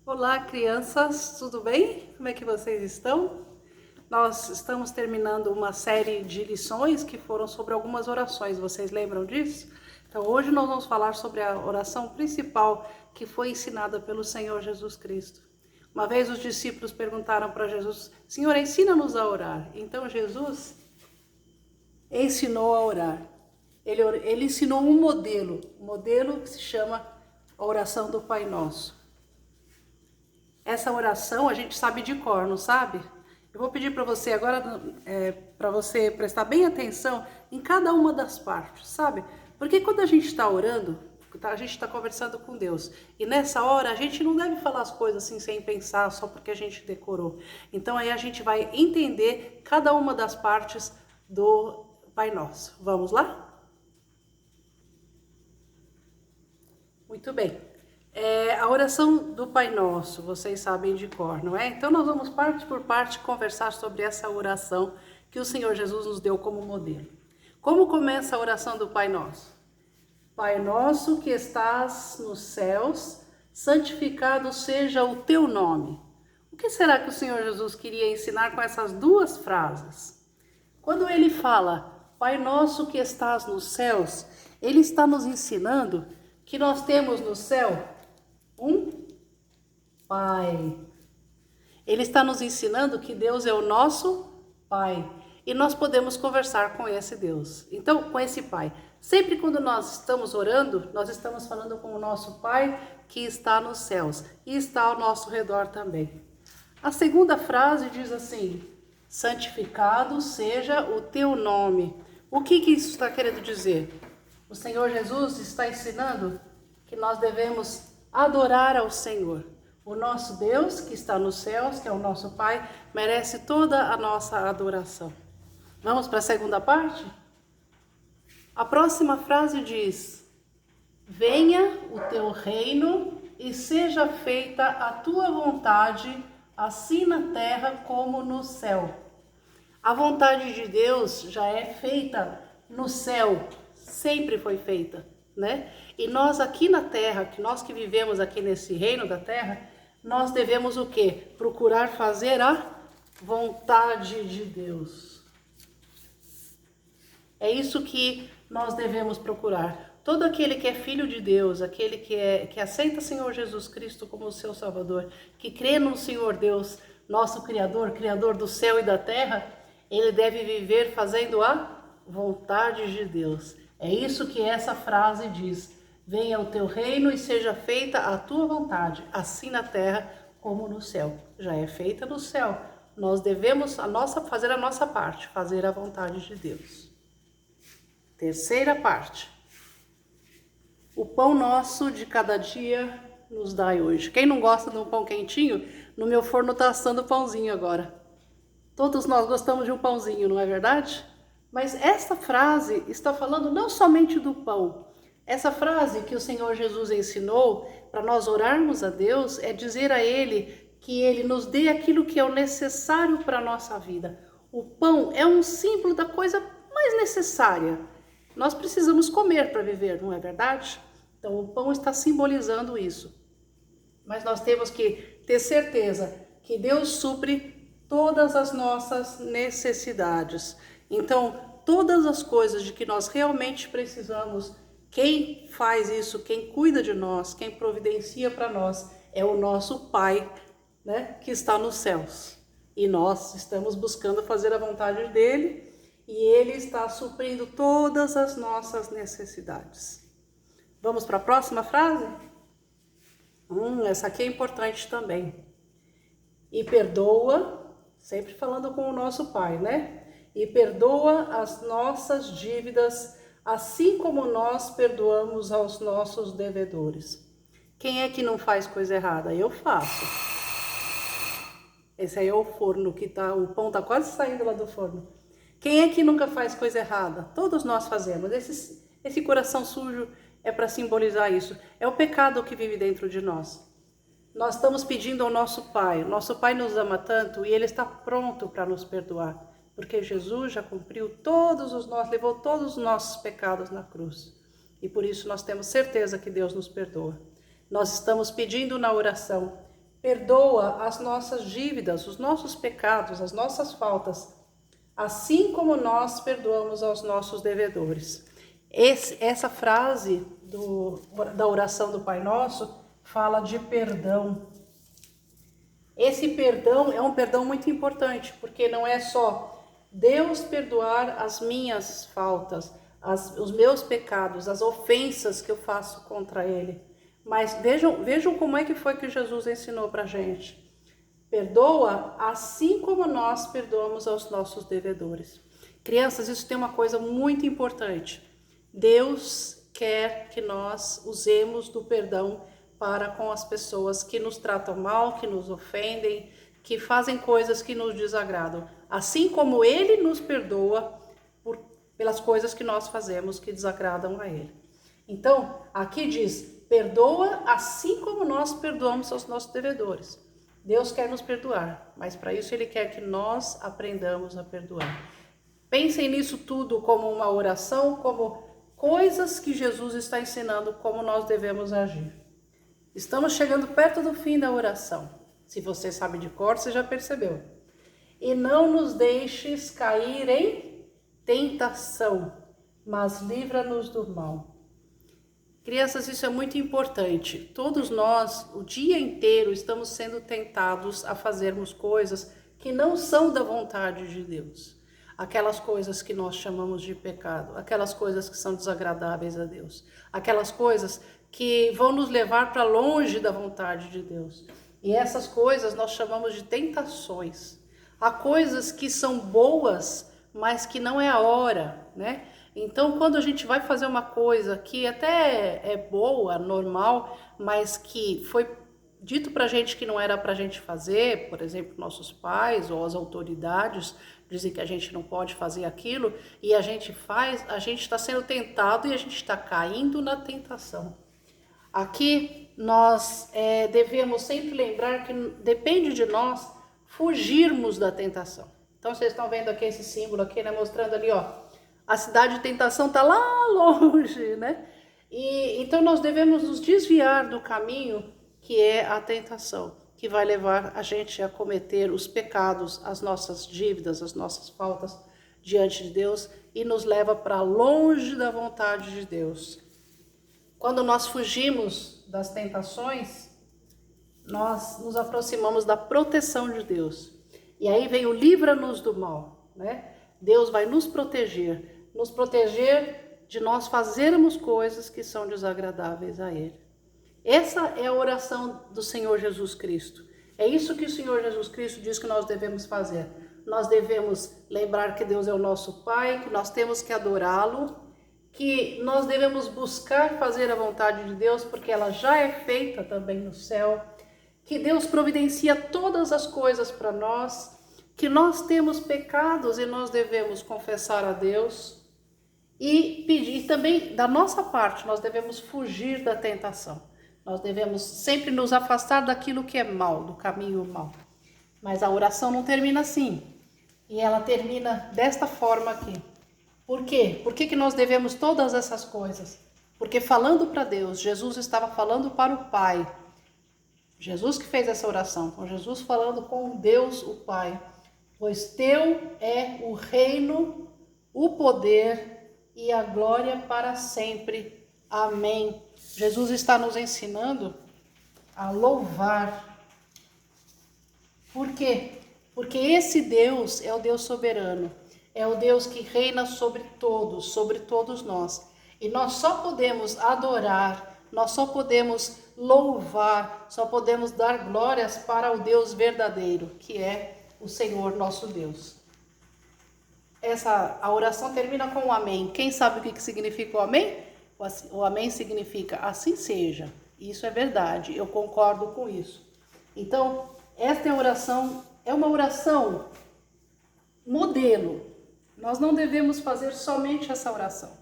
Olá, crianças, tudo bem? Como é que vocês estão? Nós estamos terminando uma série de lições que foram sobre algumas orações, vocês lembram disso? Então, hoje nós vamos falar sobre a oração principal que foi ensinada pelo Senhor Jesus Cristo. Uma vez os discípulos perguntaram para Jesus: Senhor, ensina-nos a orar. Então, Jesus ensinou a orar. Ele ensinou um modelo que se chama a oração do Pai Nosso. Essa oração a gente sabe de cor, não sabe? Eu vou pedir para você agora, para você prestar bem atenção em cada uma das partes, sabe? Porque quando a gente está orando, a gente está conversando com Deus. E nessa hora a gente não deve falar as coisas assim sem pensar, só porque a gente decorou. Então aí a gente vai entender cada uma das partes do Pai Nosso. Vamos lá? Muito bem. A oração do Pai Nosso, vocês sabem de cor, não é? Então nós vamos parte por parte conversar sobre essa oração que o Senhor Jesus nos deu como modelo. Como começa a oração do Pai Nosso? Pai nosso que estás nos céus, santificado seja o teu nome. O que será que o Senhor Jesus queria ensinar com essas duas frases? Quando ele fala, Pai nosso que estás nos céus, ele está nos ensinando que nós temos no céu um Pai. Ele está nos ensinando que Deus é o nosso Pai. E nós podemos conversar com esse Deus. Então, com esse Pai. Sempre quando nós estamos orando, nós estamos falando com o nosso Pai que está nos céus. E está ao nosso redor também. A segunda frase diz assim, santificado seja o teu nome. O que isso está querendo dizer? O Senhor Jesus está ensinando que nós devemos adorar ao Senhor. O nosso Deus, que está nos céus, que é o nosso Pai, merece toda a nossa adoração. Vamos para a segunda parte? A próxima frase diz, venha o teu reino e seja feita a tua vontade, assim na terra como no céu. A vontade de Deus já é feita no céu, sempre foi feita, né? E nós aqui na terra, que nós que vivemos aqui nesse reino da terra, nós devemos o quê? Procurar fazer a vontade de Deus. É isso que nós devemos procurar. Todo aquele que é filho de Deus, aquele que aceita o Senhor Jesus Cristo como o seu Salvador, que crê no Senhor Deus, nosso Criador, Criador do céu e da terra, ele deve viver fazendo a vontade de Deus. É isso que essa frase diz. Venha o teu reino e seja feita a tua vontade, assim na terra como no céu. Já é feita no céu. Nós devemos fazer a nossa parte, fazer a vontade de Deus. Terceira parte. O pão nosso de cada dia nos dai hoje. Quem não gosta de um pão quentinho, no meu forno está assando pãozinho agora. Todos nós gostamos de um pãozinho, não é verdade? Mas essa frase está falando não somente do pão. Essa frase que o Senhor Jesus ensinou para nós orarmos a Deus é dizer a Ele que Ele nos dê aquilo que é o necessário para a nossa vida. O pão é um símbolo da coisa mais necessária. Nós precisamos comer para viver, não é verdade? Então o pão está simbolizando isso. Mas nós temos que ter certeza que Deus supre todas as nossas necessidades. Então, todas as coisas de que nós realmente precisamos, quem faz isso, quem cuida de nós, quem providencia para nós, é o nosso Pai, né, que está nos céus. E nós estamos buscando fazer a vontade dele e ele está suprindo todas as nossas necessidades. Vamos para a próxima frase? Essa aqui é importante também. E perdoa, sempre falando com o nosso Pai, né? E perdoa as nossas dívidas, assim como nós perdoamos aos nossos devedores. Quem é que não faz coisa errada? Eu faço. Esse aí é o forno que tá, o pão tá quase saindo lá do forno. Quem é que nunca faz coisa errada? Todos nós fazemos. Esse coração sujo é para simbolizar isso. É o pecado que vive dentro de nós. Nós estamos pedindo ao nosso Pai. Nosso Pai nos ama tanto e Ele está pronto para nos perdoar. Porque Jesus já cumpriu levou todos os nossos pecados na cruz. E por isso nós temos certeza que Deus nos perdoa. Nós estamos pedindo na oração, perdoa as nossas dívidas, os nossos pecados, as nossas faltas, assim como nós perdoamos aos nossos devedores. Essa frase da oração do Pai Nosso fala de perdão. Esse perdão é um perdão muito importante, porque não é só Deus perdoar as minhas faltas, os meus pecados, as ofensas que eu faço contra Ele. Mas vejam como é que foi que Jesus ensinou pra gente. Perdoa assim como nós perdoamos aos nossos devedores. Crianças, isso tem uma coisa muito importante. Deus quer que nós usemos do perdão para com as pessoas que nos tratam mal, que nos ofendem, que fazem coisas que nos desagradam. Assim como Ele nos perdoa pelas coisas que nós fazemos que desagradam a Ele. Então, aqui diz, perdoa assim como nós perdoamos aos nossos devedores. Deus quer nos perdoar, mas para isso Ele quer que nós aprendamos a perdoar. Pensem nisso tudo como uma oração, como coisas que Jesus está ensinando como nós devemos agir. Estamos chegando perto do fim da oração. Se você sabe de cor, você já percebeu. E não nos deixes cair em tentação, mas livra-nos do mal. Crianças, isso é muito importante. Todos nós, o dia inteiro, estamos sendo tentados a fazermos coisas que não são da vontade de Deus. Aquelas coisas que nós chamamos de pecado, aquelas coisas que são desagradáveis a Deus, aquelas coisas que vão nos levar para longe da vontade de Deus. E essas coisas nós chamamos de tentações. Há coisas que são boas, mas que não é a hora, né? Então, quando a gente vai fazer uma coisa que até é boa, normal, mas que foi dito pra gente que não era pra gente fazer, por exemplo, nossos pais ou as autoridades dizem que a gente não pode fazer aquilo, e a gente faz, a gente está sendo tentado e a gente está caindo na tentação. Aqui nós devemos sempre lembrar que depende de nós fugirmos da tentação. Então vocês estão vendo aqui esse símbolo aqui, né, mostrando ali, ó, a cidade de tentação está lá longe, né? E então nós devemos nos desviar do caminho que é a tentação, que vai levar a gente a cometer os pecados, as nossas dívidas, as nossas faltas diante de Deus e nos leva para longe da vontade de Deus. Quando nós fugimos das tentações, nós nos aproximamos da proteção de Deus. E aí vem o livra-nos do mal, né? Deus vai nos proteger de nós fazermos coisas que são desagradáveis a Ele. Essa é a oração do Senhor Jesus Cristo. É isso que o Senhor Jesus Cristo diz que nós devemos fazer. Nós devemos lembrar que Deus é o nosso Pai, que nós temos que adorá-lo, que nós devemos buscar fazer a vontade de Deus, porque ela já é feita também no céu, que Deus providencia todas as coisas para nós, que nós temos pecados e nós devemos confessar a Deus e pedir também, da nossa parte, nós devemos fugir da tentação. Nós devemos sempre nos afastar daquilo que é mal, do caminho mal. Mas a oração não termina assim. E ela termina desta forma aqui. Por quê? Por que nós devemos todas essas coisas? Porque falando para Deus, Jesus estava falando para o Pai. Jesus que fez essa oração, com Jesus falando com Deus o Pai. Pois teu é o reino, o poder e a glória para sempre. Amém. Jesus está nos ensinando a louvar. Por quê? Porque esse Deus é o Deus soberano. É o Deus que reina sobre todos nós. E nós só podemos adorar, nós só podemos louvar, só podemos dar glórias para o Deus verdadeiro, que é o Senhor nosso Deus. A oração termina com um amém. Quem sabe o que significa o amém? O amém significa assim seja. Isso é verdade, eu concordo com isso. Então, esta oração é uma oração modelo. Nós não devemos fazer somente essa oração.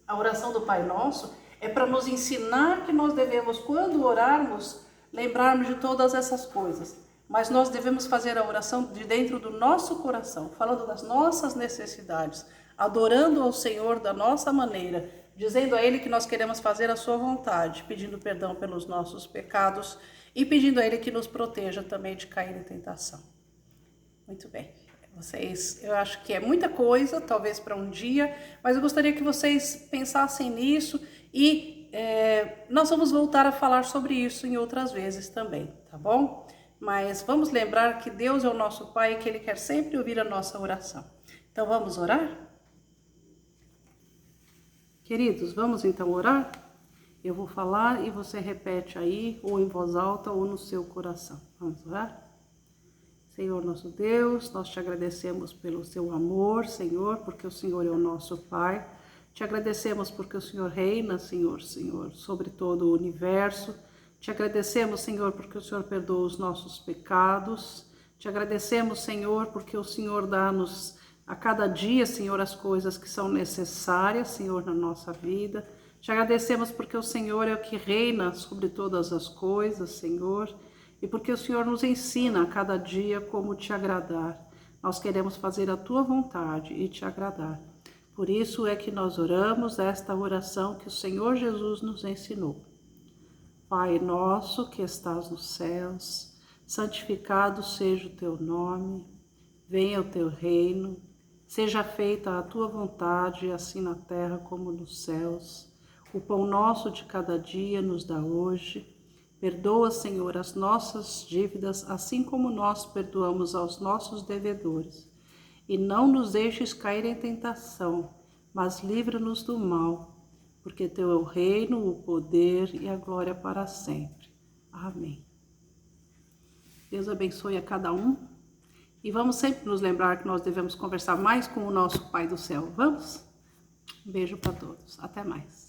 A oração do Pai Nosso é para nos ensinar que nós devemos, quando orarmos, lembrarmos de todas essas coisas. Mas nós devemos fazer a oração de dentro do nosso coração, falando das nossas necessidades, adorando ao Senhor da nossa maneira, dizendo a Ele que nós queremos fazer a sua vontade, pedindo perdão pelos nossos pecados e pedindo a Ele que nos proteja também de cair em tentação. Muito bem. Vocês, eu acho que é muita coisa, talvez para um dia, mas eu gostaria que vocês pensassem nisso e nós vamos voltar a falar sobre isso em outras vezes também, tá bom? Mas vamos lembrar que Deus é o nosso Pai e que Ele quer sempre ouvir a nossa oração. Então vamos orar? Queridos, vamos então orar? Eu vou falar e você repete aí, ou em voz alta ou no seu coração. Vamos orar? Senhor nosso Deus, nós te agradecemos pelo seu amor, Senhor, porque o Senhor é o nosso Pai. Te agradecemos porque o Senhor reina, Senhor, sobre todo o universo. Te agradecemos, Senhor, porque o Senhor perdoa os nossos pecados. Te agradecemos, Senhor, porque o Senhor dá-nos a cada dia, Senhor, as coisas que são necessárias, Senhor, na nossa vida. Te agradecemos porque o Senhor é o que reina sobre todas as coisas, Senhor. E porque o Senhor nos ensina a cada dia como te agradar. Nós queremos fazer a tua vontade e te agradar. Por isso é que nós oramos esta oração que o Senhor Jesus nos ensinou. Pai nosso que estás nos céus, santificado seja o teu nome, venha o teu reino, seja feita a tua vontade, assim na terra como nos céus. O pão nosso de cada dia nos dá hoje. Perdoa, Senhor, as nossas dívidas, assim como nós perdoamos aos nossos devedores. E não nos deixes cair em tentação, mas livra-nos do mal, porque teu é o reino, o poder e a glória para sempre. Amém. Deus abençoe a cada um. E vamos sempre nos lembrar que nós devemos conversar mais com o nosso Pai do céu. Vamos? Um beijo para todos. Até mais.